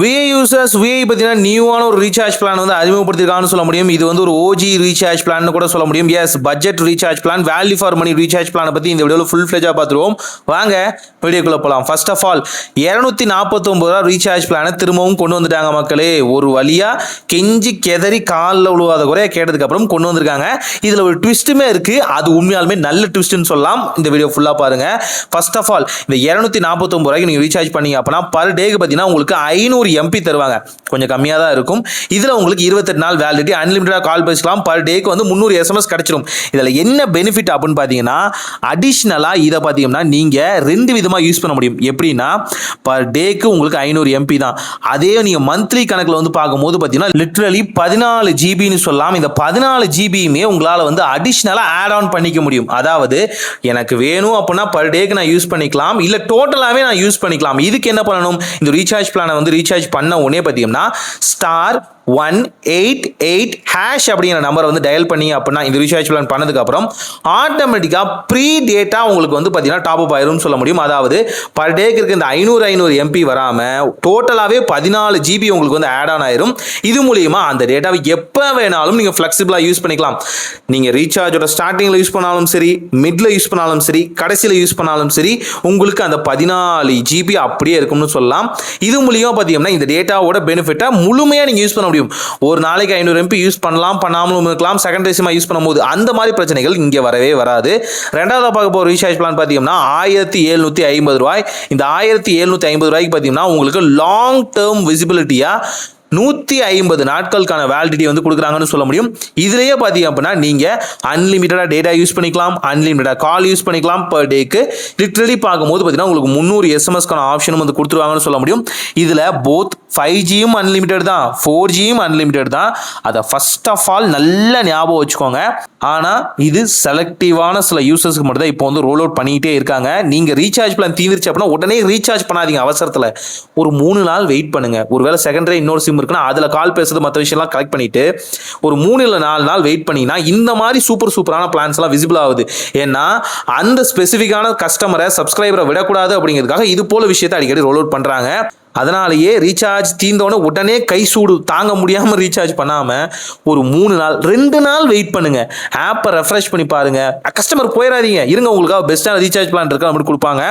VI users VI பார்த்தீங்கன்னா நியூவான ஒரு recharge plan வந்து அறிமுகப்படுத்திருக்காங்கன்னு சொல்ல முடியும். இது வந்து ஒரு ஓஜி ரீசார்ஜ் பிளான் கூட சொல்ல முடியும். Yes, budget recharge plan, value for money recharge பிளானை பற்றி இந்த வீடியோவில் ஃபுல் ஃபிளேஜாக பார்த்துருவோம். வாங்க வீடியோக்குள்ளே போகலாம். ஃபர்ஸ்ட் ஆஃப் ஆல் 249 ரூபா ரீசார்ஜ் பிளானை திரும்பவும் கொண்டு வந்துட்டாங்க மக்களே. ஒரு வழியாக கெஞ்சி கெதறி காலில் விழுவாத குறைய கேட்டதுக்கப்புறம் கொண்டு வந்திருக்காங்க. இதில் ஒரு ட்விஸ்ட்டுமே இருக்குது. அது உண்மையாலுமே நல்ல ட்விஸ்ட்னு சொல்லலாம். இந்த வீடியோ ஃபுல்லாக பாருங்கள். ஃபர்ஸ்ட் ஆஃப் ஆல் இந்த 249 ரூபாய்க்கு நீங்கள் ரீசார்ஜ் பண்ணீங்க அப்படின்னா பர் டேக்கு பார்த்தீங்கன்னா உங்களுக்கு 500 MP தருவாங்க. கொஞ்சம் கம்மியாக தான் இருக்கும். இதில் உங்களுக்கு 28 நாள் வேலிடிட்டி, அன்லிமிட்டடாக கால் பேசலாம். பர் டேக்கு வந்து 300 SMS கிடைச்சிரும். இதில் என்ன பெனிஃபிட் அப்படின்னு பார்த்தீங்கன்னா, அடிஷ்னலாக இதை பார்த்தீங்கன்னா நீங்கள் 2 விதமாக யூஸ் பண்ண முடியும். எப்படின்னா, பர் டேக்கு உங்களுக்கு 500 MP தான். அதே நீங்கள் மந்த்லி கணக்கில் வந்து பார்க்கும்போது பார்த்தீங்கன்னா லிட்ரலி 14 GBன்னு சொல்லலாம். இந்த 14 GBயுமே உங்களால் வந்து அடிஷ்னலாக ஆட் ஆன் பண்ணிக்க முடியும். அதாவது எனக்கு வேணும் அப்படின்னா பர் டேக்கு நான் யூஸ் பண்ணிக்கலாம், இல்லை டோட்டலாகவே நான் யூஸ் பண்ணிக்கலாம். இதுக்கு என்ன பண்ணணும், இந்த ரீசார்ஜ் பிளானை வந்து ரீசார்ஜ் பண்ண உடனே பார்த்தீங்கன்னா *188# அப்படிங்கிற நம்பரை வந்து டயல் பண்ணி அப்படின்னா இந்த ரீசார்ஜ் பிளான் பண்ணதுக்கு அப்புறம் ஆட்டோமேட்டிக்காக ப்ரீ டேட்டா உங்களுக்கு வந்து பார்த்தீங்கன்னா டாப் அப் ஆயிரும்னு சொல்ல முடியும். அதாவது பர் டேக்கு இருக்க இந்த 500 MP வராமல் டோட்டலாகவே 14 GB உங்களுக்கு வந்து ஆட் ஆன் ஆயிரும். இது மூலியமா அந்த டேட்டாவை எப்போ வேணாலும் நீங்கள் ஃப்ளெக்சிபிளாக யூஸ் பண்ணிக்கலாம். நீங்கள் ரீசார்ஜோட ஸ்டார்டிங்கில் யூஸ் பண்ணாலும் சரி, மிட்ல யூஸ் பண்ணாலும் சரி, கடைசியில் யூஸ் பண்ணாலும் சரி, உங்களுக்கு அந்த 14 GB அப்படியே இருக்கும்னு சொல்லலாம். இது மூலியமா பார்த்தீங்கன்னா இந்த டேட்டாவோட பெனிஃபிட்டை முழுமையாக நீங்கள் யூஸ் பண்ண முடியும். ஒரு நாளைக்கு 500 MP யூஸ் பண்ணலாம், பண்ணாமலும் இருக்கலாம். செகண்டரி சிம்மா யூஸ் பண்ணும்போது அந்த மாதிரி பிரச்சனைகள் இங்கே வரவே வராது. ரெண்டாவது பார்க்க போகிற ரீசார்ஜ் பிளான் பார்த்தீங்கன்னா 1750 ரூபாய். இந்த 1750 ரூபாய்க்கு பார்த்தீங்கன்னா உங்களுக்கு லாங் டேர்ம் விசிபிலிட்டியாக 150 நாட்களுக்கான வேலிடிட்டி வந்து கொடுக்குறாங்கன்னு சொல்ல முடியும். இதுலேயே பார்த்தீங்க அப்படின்னா நீங்கள் அன்லிமிட்டடாக டேட்டா யூஸ் பண்ணிக்கலாம், அன்லிமிட்டடாக கால் யூஸ் பண்ணிக்கலாம். பர் டேக்கு லிட்ரலி பார்க்கும்போது பார்த்தீங்கன்னா உங்களுக்கு 300 SMSக்கான ஆப்ஷனும் வந்து கொடுத்துருவாங்கன்னு சொல்ல முடியும். இதில் போத் 5Gயும் அன்லிமிட்டட் தான், 4Gயும் அன்லிமிட்டட் தான். அதை ஃபர்ஸ்ட் ஆஃப் ஆல் நல்ல ஞாபகம் வச்சுக்கோங்க. ஆனால் இது செலக்டிவான சில யூசர்ஸ்க்கு மட்டும் தான் இப்போ வந்து ரோல் அவுட் பண்ணிக்கிட்டே இருக்காங்க. நீங்கள் ரீசார்ஜ் பிளான் தீர்ந்துருச்சு அப்படின்னா உடனே ரீசார்ஜ் பண்ணாதீங்க அவசரத்தில். ஒரு 3 நாள் வெயிட் பண்ணுங்க. ஒருவேளை செகண்டரி இன்னொரு சிம் இருக்குன்னா அதில் கால் பேசுறது மற்ற விஷயம்லாம் கலெக்ட் பண்ணிட்டு ஒரு 3 இல்லை 4 நாள் வெயிட் பண்ணிங்கன்னா இந்த மாதிரி சூப்பரான பிளான்ஸ் எல்லாம் விசிபிள் ஆகுது. ஏன்னா அந்த ஸ்பெசிஃபிக்கான கஸ்டமரை சப்ஸ்கிரைபரை விடக்கூடாது அப்படிங்கிறதுக்காக இது போல விஷயத்தை அடிக்கடி ரோல் அவுட் பண்ணுறாங்க. அதனாலேயே ரீசார்ஜ் தீர்ந்தோடனே உடனே கை சூடு தாங்க முடியாமல் ரீசார்ஜ் பண்ணாமல் ஒரு 3 நாள் 2 நாள் வெயிட் பண்ணுங்க. ஆப்பை ரெஃப்ரெஷ் பண்ணி பாருங்க. கஸ்டமர் போயிடாதீங்க, இருங்க உங்களுக்காக பெஸ்ட்டான ரீசார்ஜ் பிளான் இருக்கு அப்படி கொடுப்பாங்க.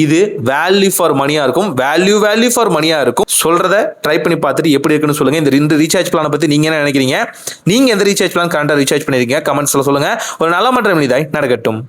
இது வேல்யூ ஃபார் மணியாக இருக்கும். வேல்யூ ஃபார் மணியாக இருக்கும். சொல்கிறத ட்ரை பண்ணி பார்த்துட்டு எப்படி இருக்குன்னு சொல்லுங்கள். இந்த 2 ரீசார்ஜ் பிளானை பற்றி நீங்கள் என்ன நினைக்கிறீங்க? நீங்கள் எந்த ரீசார்ஜ் பிளான் கரண்டாக ரீசார்ஜ் பண்ணியிருக்கீங்க? கமெண்ட்ஸில் சொல்லுங்கள். ஒரு நல்ல மற்ற மனிதாய் நடக்கட்டும்.